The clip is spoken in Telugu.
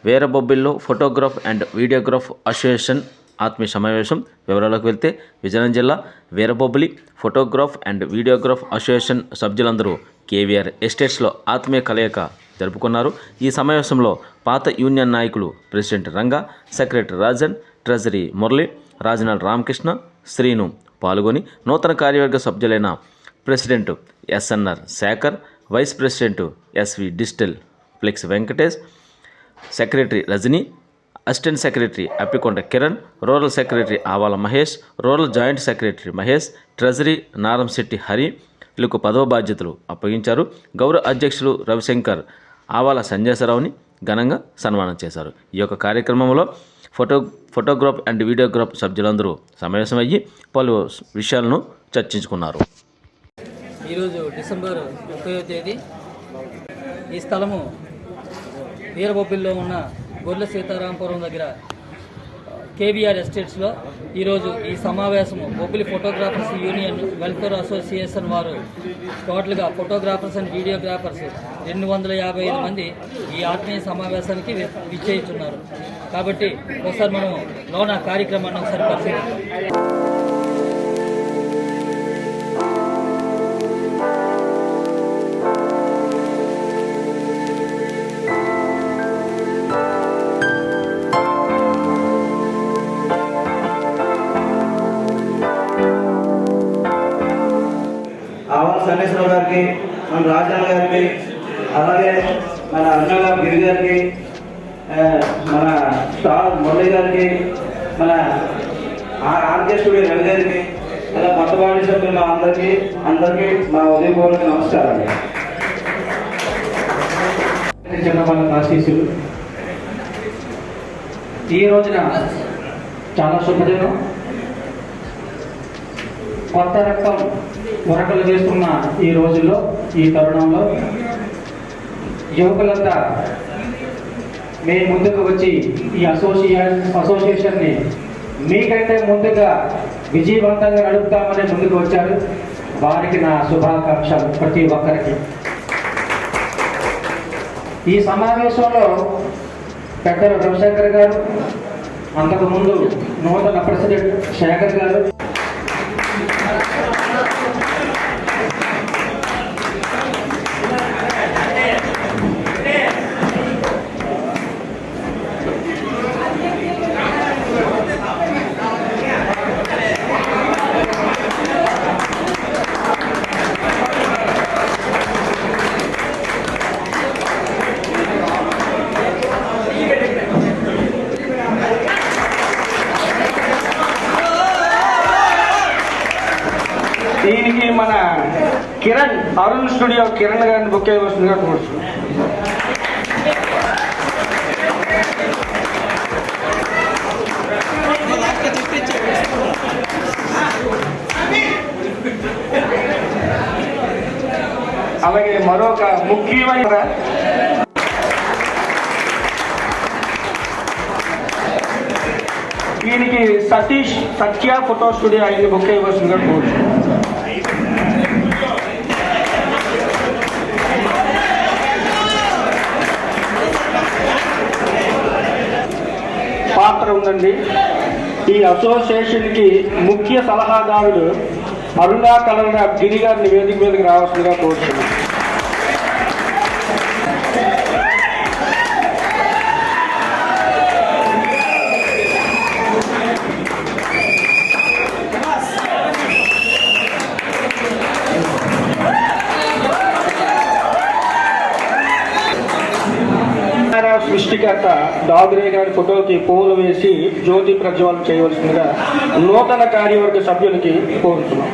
వీరబొబ్బిల్లో ఫోటోగ్రాఫ్ అండ్ వీడియోగ్రాఫ్ అసోసియేషన్ ఆత్మీయ సమావేశం. వివరాలకు వెళ్తే విజయనగరం జిల్లా Veerabobbili photograph and videograph association సభ్యులందరూ కేవీఆర్ ఎస్టేట్స్లో ఆత్మీయ కలయిక జరుపుకున్నారు. ఈ సమావేశంలో పాత యూనియన్ నాయకులు president Ranga, secretary Rajan, treasury Murali, Rajanal Ramakrishna, Srinu పాల్గొని నూతన కార్యవర్గ సభ్యులైన president SNR Shekhar, vice president SV digital flex Venkatesh, secretary Rajani, assistant secretary Appikonda Kiran, rural secretary Avala Mahesh, rural joint secretary Mahesh, treasury Naramsetti హరిలకు పదవ బాధ్యతలు అప్పగించారు. గౌరవ అధ్యక్షులు రవిశంకర్ ఆవాల సంజయసరావుని ఘనంగా సన్మానం చేశారు. ఈ యొక్క కార్యక్రమంలో ఫోటోగ్రాఫ్ అండ్ వీడియోగ్రాఫ్ సభ్యులందరూ సమావేశమయ్యి పలు విషయాలను చర్చించుకున్నారు. ఈరోజు డిసెంబర్ 30వ తేదీ ఈ స్థలము వీరబొబ్బిల్లో ఉన్న గొర్రెల సీతారాంపురం దగ్గర కేవీఆర్ ఎస్టేట్స్లో ఈరోజు ఈ సమావేశము Bobbili photographers union welfare association వారు టోటల్గా ఫోటోగ్రాఫర్స్ అండ్ వీడియోగ్రాఫర్స్ 255 మంది ఈ ఆత్మీయ సమావేశానికి విచ్చేయించున్నారు. కాబట్టి ఒకసారి మనం లోన కార్యక్రమాన్ని ఒకసారి పరిశీలిద్దాం. ఆవాల సంజయరావు గారికి, మన రాజన్న గారికి, అలాగే మన అన్నగా గిరి గారికి, మన స్టార్ మురళి గారికి, మన ఆర్కే స్టూడియో రవి గారికి, అలా కొత్త బాడీ సభ్యులు మా అందరికీ మా ఉదయపూర్వక నమస్కారాలు. చిన్నపాలెం ఆశీస్సులు. ఈ రోజున చాలా శుభదినం. కొత్త రక్తం ఉరకలు చేస్తున్న ఈ రోజుల్లో, ఈ తరుణంలో యువకులంతా మీ ముందుకు వచ్చి ఈ అసోసియేషన్ని మీకంటే ముందుగా విజయవంతంగా నడుపుతామని ముందుకు వచ్చారు. వారికి నా శుభాకాంక్షలు ప్రతి ఒక్కరికి. ఈ సమావేశంలో పెద్దలు రవిశంకర్ గారు, అంతకుముందు నూతన ప్రెసిడెంట్ శేఖర్ గారు, దీనికి మన కిరణ్ అరుణ్ స్టూడియో కిరణ్ గారిని బుక్ చేయవలసిందిగా కోరుతున్నాం. అలాగే మరొక ముఖ్యమైన దీనికి సతీష్ సత్య ఫోటో స్టూడియో ఆయన్ని బుక్ చేయవలసిందిగా కోరుతున్నాం. పాత్ర ఉందండి. ఈ అసోసియేషన్కి ముఖ్య సలహాదారుడు అరుణా కలర్ గిరి గారిని వేదిక మీదకి రావాల్సిందిగా కోరుతున్నాం. సృష్టికర్త దాదురే గారి ఫోటోకి పూలు వేసి జ్యోతి ప్రజ్వలన చేయవలసిందిగా నూతన కార్యవర్గ సభ్యులకి కోరుతున్నాం.